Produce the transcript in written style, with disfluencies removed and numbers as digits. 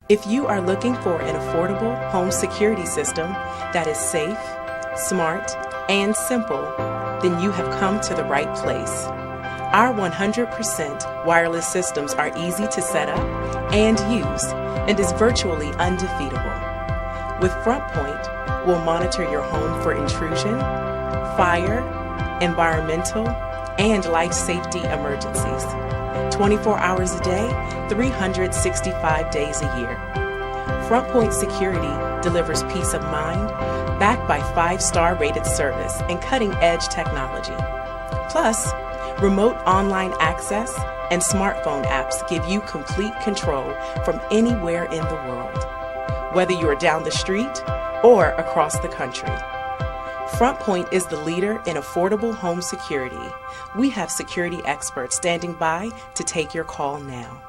If you are looking for an affordable home security system that is safe, smart, and simple, then you have come to the right place. Our 100% wireless systems are easy to set up and use and is virtually undefeatable. With FrontPoint, we'll monitor your home for intrusion, fire, environmental, and life safety emergencies. 24 hours a day, 365 days a year. FrontPoint Security delivers peace of mind, backed by 5-star rated service and cutting-edge technology. Plus, remote online access and smartphone apps give you complete control from anywhere in the world, whether you are down the street or across the country. FrontPoint is the leader in affordable home security. We have security experts standing by to take your call now.